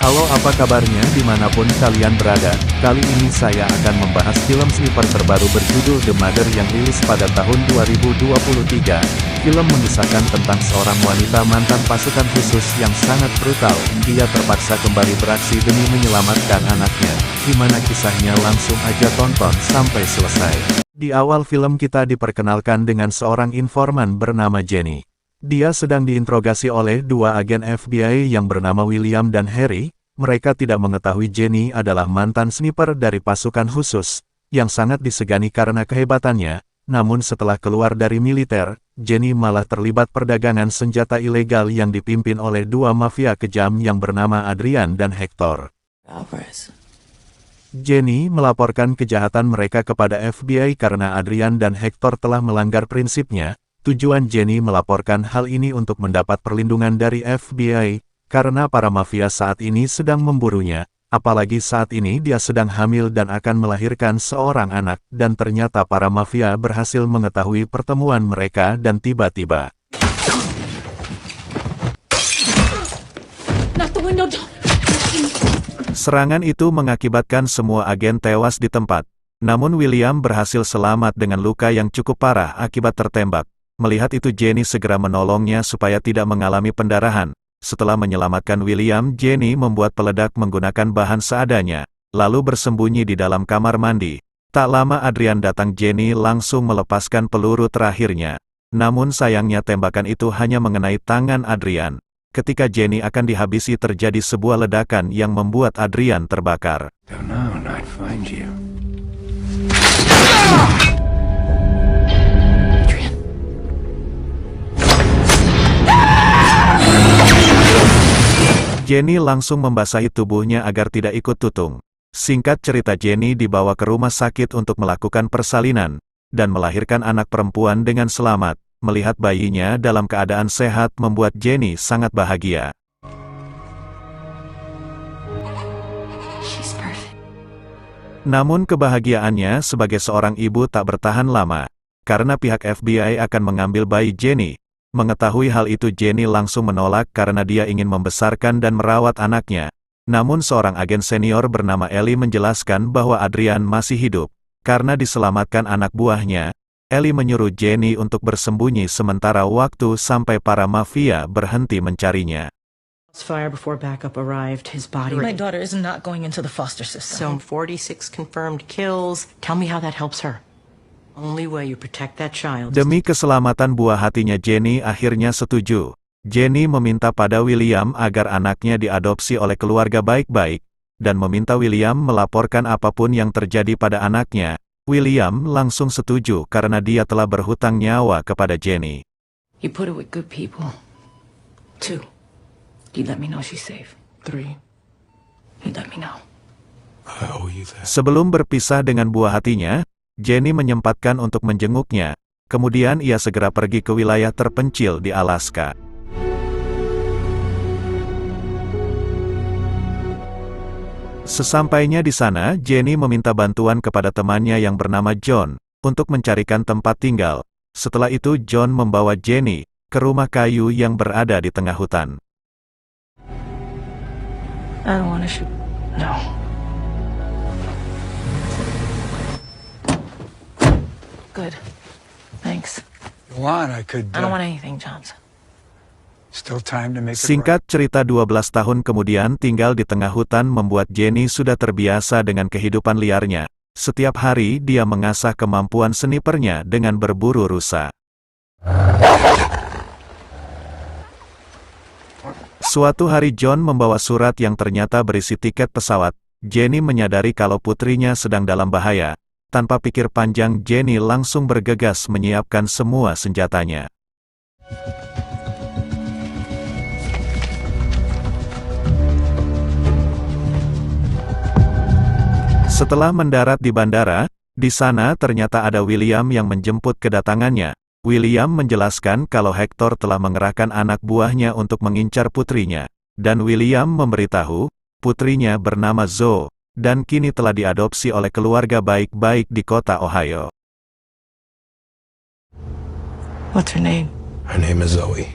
Halo, apa kabarnya dimanapun kalian berada? Kali ini saya akan membahas film sniper terbaru berjudul The Mother yang rilis pada tahun 2023. Film mengisahkan tentang seorang wanita mantan pasukan khusus yang sangat brutal. Dia terpaksa kembali beraksi demi menyelamatkan anaknya. Gimana kisahnya? Langsung aja tonton sampai selesai. Di awal film kita diperkenalkan dengan seorang informan bernama Jenny. Dia sedang diinterogasi oleh dua agen FBI yang bernama William dan Harry. Mereka tidak mengetahui Jenny adalah mantan sniper dari pasukan khusus, yang sangat disegani karena kehebatannya. Namun setelah keluar dari militer, Jenny malah terlibat perdagangan senjata ilegal yang dipimpin oleh dua mafia kejam yang bernama Adrian dan Hector. Alvarez. Jenny melaporkan kejahatan mereka kepada FBI karena Adrian dan Hector telah melanggar prinsipnya. Tujuan Jenny melaporkan hal ini untuk mendapat perlindungan dari FBI, karena para mafia saat ini sedang memburunya, apalagi saat ini dia sedang hamil dan akan melahirkan seorang anak, dan ternyata para mafia berhasil mengetahui pertemuan mereka dan tiba-tiba serangan itu mengakibatkan semua agen tewas di tempat. Namun William berhasil selamat dengan luka yang cukup parah akibat tertembak. Melihat itu Jenny segera menolongnya supaya tidak mengalami pendarahan. Setelah menyelamatkan William, Jenny membuat peledak menggunakan bahan seadanya, lalu bersembunyi di dalam kamar mandi. Tak lama Adrian datang. Jenny langsung melepaskan peluru terakhirnya. Namun sayangnya tembakan itu hanya mengenai tangan Adrian. Ketika Jenny akan dihabisi terjadi sebuah ledakan yang membuat Adrian terbakar. Jenny langsung membasahi tubuhnya agar tidak ikut tutung. Singkat cerita, Jenny dibawa ke rumah sakit untuk melakukan persalinan, dan melahirkan anak perempuan dengan selamat. Melihat bayinya dalam keadaan sehat membuat Jenny sangat bahagia. Namun kebahagiaannya sebagai seorang ibu tak bertahan lama, karena pihak FBI akan mengambil bayi Jenny. Mengetahui hal itu Jenny langsung menolak karena dia ingin membesarkan dan merawat anaknya. Namun seorang agen senior bernama Ellie menjelaskan bahwa Adrian masih hidup. Karena diselamatkan anak buahnya, Ellie menyuruh Jenny untuk bersembunyi sementara waktu sampai para mafia berhenti mencarinya. Fire before backup arrived. His body. My daughter is not going into the foster system. So 46 confirmed kills. Tell me how that helps her. Only way you protect that child. Demi keselamatan buah hatinya Jenny akhirnya setuju. Jenny meminta pada William agar anaknya diadopsi oleh keluarga baik-baik, dan meminta William melaporkan apapun yang terjadi pada anaknya. William langsung setuju karena dia telah berhutang nyawa kepada Jenny. You put her with good people. 2, you let me know she's safe. 3, you let me know. Sebelum berpisah dengan buah hatinya, Jenny menyempatkan untuk menjenguknya. Kemudian ia segera pergi ke wilayah terpencil di Alaska. Sesampainya di sana, Jenny meminta bantuan kepada temannya yang bernama John untuk mencarikan tempat tinggal. Setelah itu John membawa Jenny ke rumah kayu yang berada di tengah hutan. I don't want to shoot. No. Good. Thanks. I don't want anything, Johnson. Still time to make it Singkat cerita 12 tahun kemudian tinggal di tengah hutan membuat Jenny sudah terbiasa dengan kehidupan liarnya. Setiap hari dia mengasah kemampuan snipernya dengan berburu rusa. Suatu hari John membawa surat yang ternyata berisi tiket pesawat. Jenny menyadari kalau putrinya sedang dalam bahaya. Tanpa pikir panjang Jenny langsung bergegas menyiapkan semua senjatanya. Setelah mendarat di bandara, di sana ternyata ada William yang menjemput kedatangannya. William menjelaskan kalau Hector telah mengerahkan anak buahnya untuk mengincar putrinya. Dan William memberitahu, putrinya bernama Zoe, dan kini telah diadopsi oleh keluarga baik-baik di kota Ohio. What's her name? Her name is Zoe.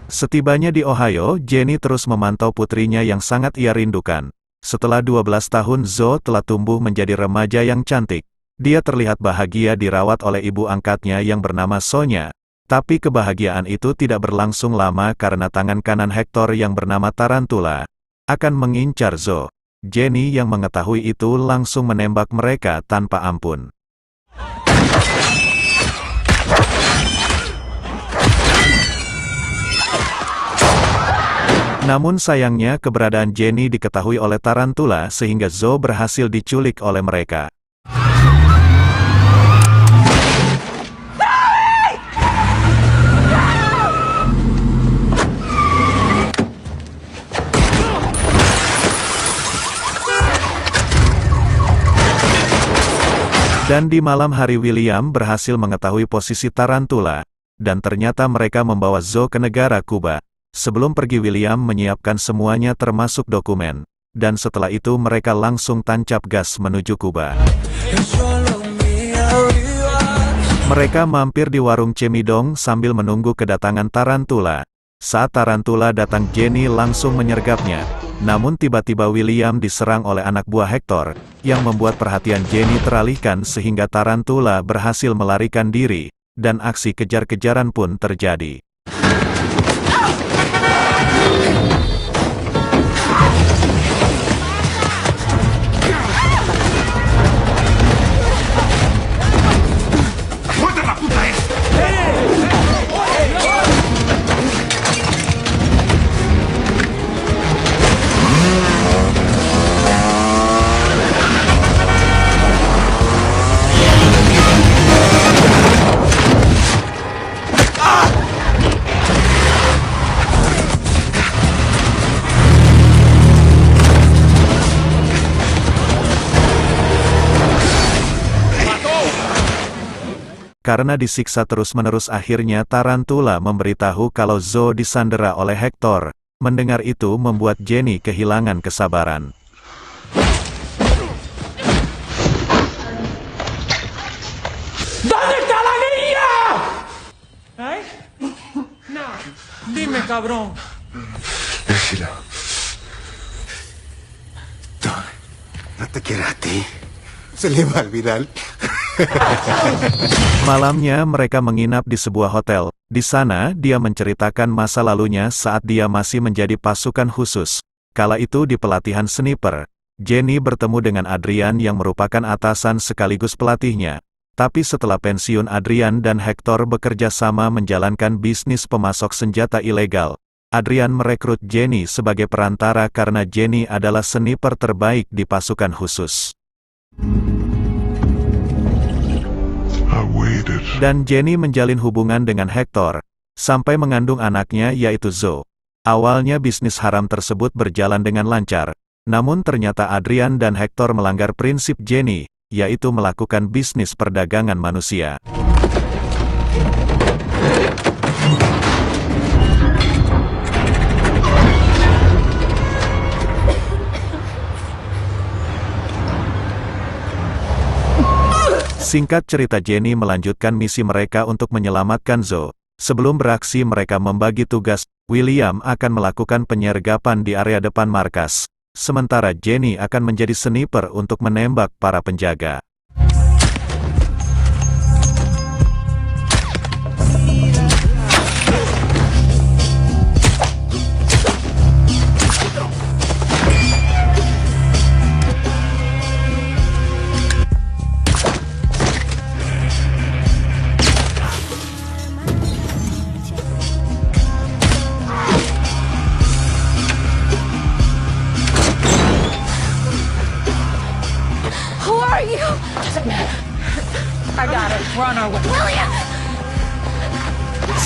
Setibanya di Ohio, Jenny terus memantau putrinya yang sangat ia rindukan. Setelah 12 tahun Zoe telah tumbuh menjadi remaja yang cantik. Dia terlihat bahagia dirawat oleh ibu angkatnya yang bernama Sonya. Tapi kebahagiaan itu tidak berlangsung lama karena tangan kanan Hector yang bernama Tarantula akan mengincar Zoe. Jenny yang mengetahui itu langsung menembak mereka tanpa ampun. Namun sayangnya keberadaan Jenny diketahui oleh Tarantula sehingga Zoe berhasil diculik oleh mereka. Dan di malam hari William berhasil mengetahui posisi Tarantula, dan ternyata mereka membawa Zoe ke negara Kuba. Sebelum pergi William menyiapkan semuanya termasuk dokumen, dan setelah itu mereka langsung tancap gas menuju Kuba. Mereka mampir di warung cemidong sambil menunggu kedatangan Tarantula. Saat Tarantula datang Jenny langsung menyergapnya. Namun tiba-tiba William diserang oleh anak buah Hector, yang membuat perhatian Jenny teralihkan sehingga Tarantula berhasil melarikan diri, dan aksi kejar-kejaran pun terjadi. Karena disiksa terus-menerus akhirnya Tarantula memberitahu kalau Zoe disandera oleh Hector. Mendengar itu membuat Jenny kehilangan kesabaran. ¿Dónde está la niña? ¿Eh? No. Dime, cabrón. Decilo. No te quiere a ti. Se le va a olvidar. Malamnya mereka menginap di sebuah hotel. Di sana, dia menceritakan masa lalunya saat dia masih menjadi pasukan khusus. Kala itu di pelatihan sniper, Jenny bertemu dengan Adrian yang merupakan atasan sekaligus pelatihnya. Tapi setelah pensiun Adrian dan Hector bekerja sama menjalankan bisnis pemasok senjata ilegal. Adrian merekrut Jenny sebagai perantara karena Jenny adalah sniper terbaik di pasukan khusus. Dan Jenny menjalin hubungan dengan Hector, sampai mengandung anaknya yaitu Zoe. Awalnya bisnis haram tersebut berjalan dengan lancar, namun ternyata Adrian dan Hector melanggar prinsip Jenny, yaitu melakukan bisnis perdagangan manusia. Singkat cerita Jenny melanjutkan misi mereka untuk menyelamatkan Zoe. Sebelum beraksi mereka membagi tugas, William akan melakukan penyergapan di area depan markas. Sementara Jenny akan menjadi sniper untuk menembak para penjaga.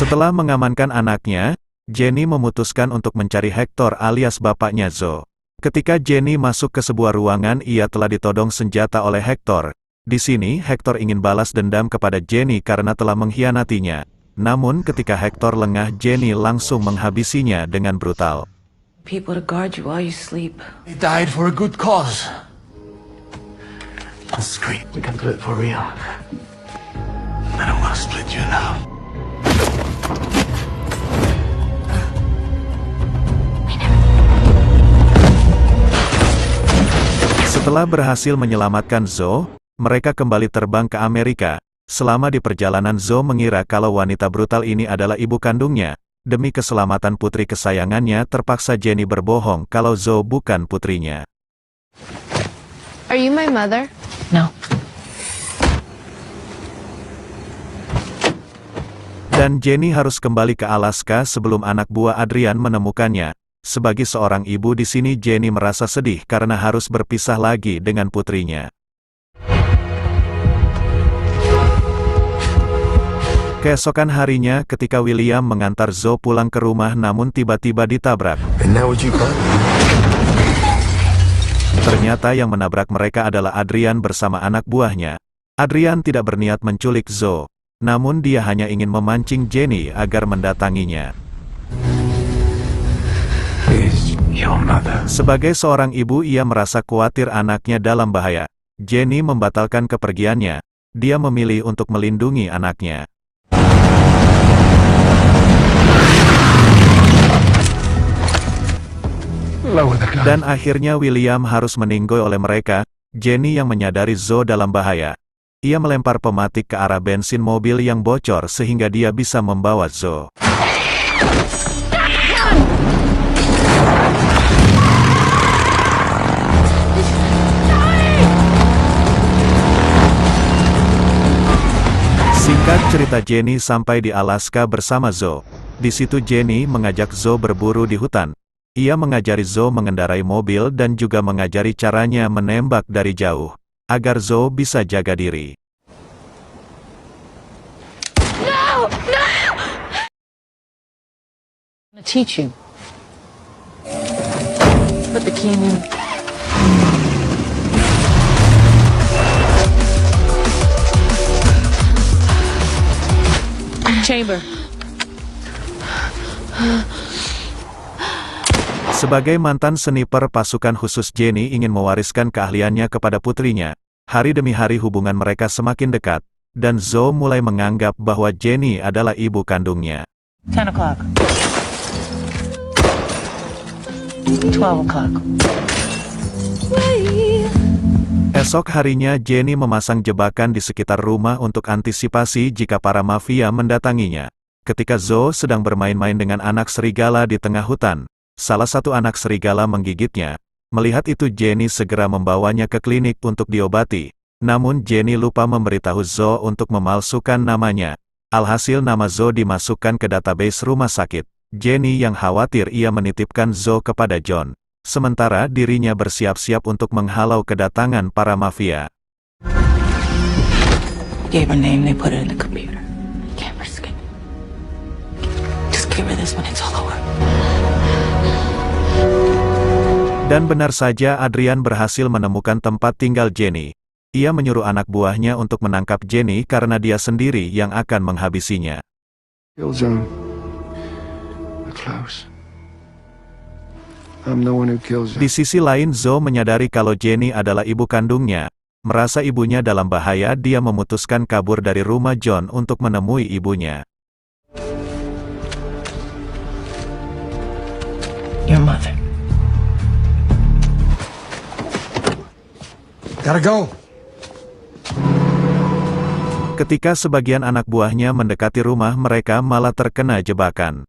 Setelah mengamankan anaknya, Jenny memutuskan untuk mencari Hector alias bapaknya Zoe. Ketika Jenny masuk ke sebuah ruangan ia telah ditodong senjata oleh Hector. Di sini Hector ingin balas dendam kepada Jenny karena telah mengkhianatinya. Namun ketika Hector lengah Jenny langsung menghabisinya dengan brutal. People to guard you while you sleep. He died for a good cause. On screen, we can do it for real. I don't want to split you now. Setelah berhasil menyelamatkan Zoe, mereka kembali terbang ke Amerika. Selama di perjalanan Zoe mengira kalau wanita brutal ini adalah ibu kandungnya. Demi keselamatan putri kesayangannya terpaksa Jenny berbohong kalau Zoe bukan putrinya. Are you my mother? No. Dan Jenny harus kembali ke Alaska sebelum anak buah Adrian menemukannya. Sebagai seorang ibu di sini Jenny merasa sedih karena harus berpisah lagi dengan putrinya. Keesokan harinya ketika William mengantar Zoe pulang ke rumah namun tiba-tiba ditabrak. And now what you got? Ternyata yang menabrak mereka adalah Adrian bersama anak buahnya. Adrian tidak berniat menculik Zoe, namun dia hanya ingin memancing Jenny agar mendatanginya. Is your mother? Sebagai seorang ibu ia merasa khawatir anaknya dalam bahaya. Jenny membatalkan kepergiannya. Dia memilih untuk melindungi anaknya. Dan akhirnya William harus meninggoy oleh mereka. Jenny yang menyadari Zoe dalam bahaya. Ia melempar pematik ke arah bensin mobil yang bocor sehingga dia bisa membawa Zoe. Singkat cerita Jenny sampai di Alaska bersama Zoe. Di situ Jenny mengajak Zoe berburu di hutan. Ia mengajari Zoe mengendarai mobil dan juga mengajari caranya menembak dari jauh, agar Zoe bisa jaga diri. No! No! I'm gonna teach you. Put the key in. Chamber. Sebagai mantan sniper pasukan khusus Jenny ingin mewariskan keahliannya kepada putrinya. Hari demi hari hubungan mereka semakin dekat, dan Zoe mulai menganggap bahwa Jenny adalah ibu kandungnya. 10 o'clock. 12 o'clock. Esok harinya Jenny memasang jebakan di sekitar rumah untuk antisipasi jika para mafia mendatanginya. Ketika Zoe sedang bermain-main dengan anak serigala di tengah hutan, salah satu anak serigala menggigitnya. Melihat itu Jenny segera membawanya ke klinik untuk diobati. Namun Jenny lupa memberitahu Zoe untuk memalsukan namanya. Alhasil nama Zoe dimasukkan ke database rumah sakit. Jenny yang khawatir ia menitipkan Zoe kepada John. Sementara dirinya bersiap-siap untuk menghalau kedatangan para mafia. Gave her name, they put it in the computer. Can't risk it. Just give her this when it's all over. Dan benar saja Adrian berhasil menemukan tempat tinggal Jenny. Ia menyuruh anak buahnya untuk menangkap Jenny karena dia sendiri yang akan menghabisinya. Kill zone. We're close. I'm the one who kills Di sisi lain Zoe menyadari kalau Jenny adalah ibu kandungnya. Merasa ibunya dalam bahaya dia memutuskan kabur dari rumah John untuk menemui ibunya. Your mother. Gotta go. Ketika sebagian anak buahnya mendekati rumah mereka malah terkena jebakan.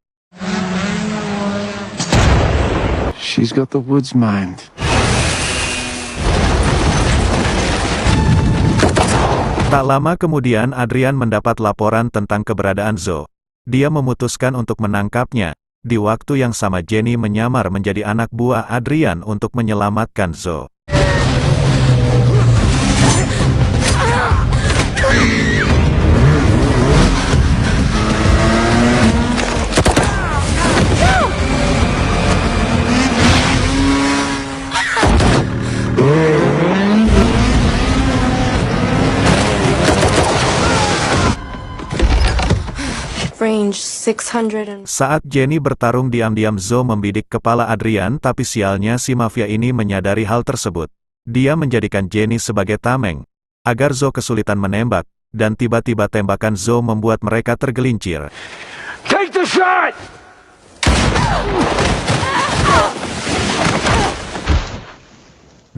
She's got the woods mind. Tak lama kemudian Adrian mendapat laporan tentang keberadaan Zoe. Dia memutuskan untuk menangkapnya. Di waktu yang sama Jenny menyamar menjadi anak buah Adrian untuk menyelamatkan Zoe. Range 600 and... Saat Jenny bertarung diam-diam Zoe membidik kepala Adrian tapi sialnya si mafia ini menyadari hal tersebut. Dia menjadikan Jenny sebagai tameng, agar Zoe kesulitan menembak, dan tiba-tiba tembakan Zoe membuat mereka tergelincir. Take the shot!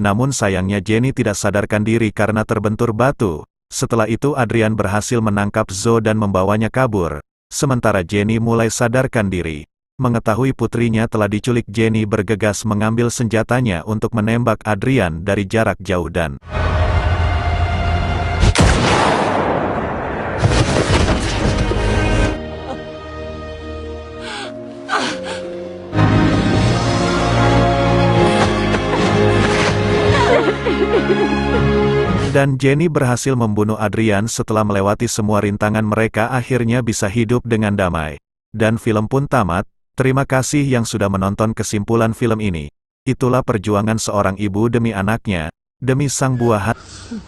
Namun sayangnya Jenny tidak sadarkan diri karena terbentur batu. Setelah itu Adrian berhasil menangkap Zoe dan membawanya kabur. Sementara Jenny mulai sadarkan diri. Mengetahui putrinya telah diculik, Jenny bergegas mengambil senjatanya untuk menembak Adrian dari jarak jauh dan Jenny berhasil membunuh Adrian. Setelah melewati semua rintangan, mereka akhirnya bisa hidup dengan damai. Dan film pun tamat. Terima kasih yang sudah menonton. Kesimpulan film ini, itulah perjuangan seorang ibu demi anaknya, demi sang buah hati.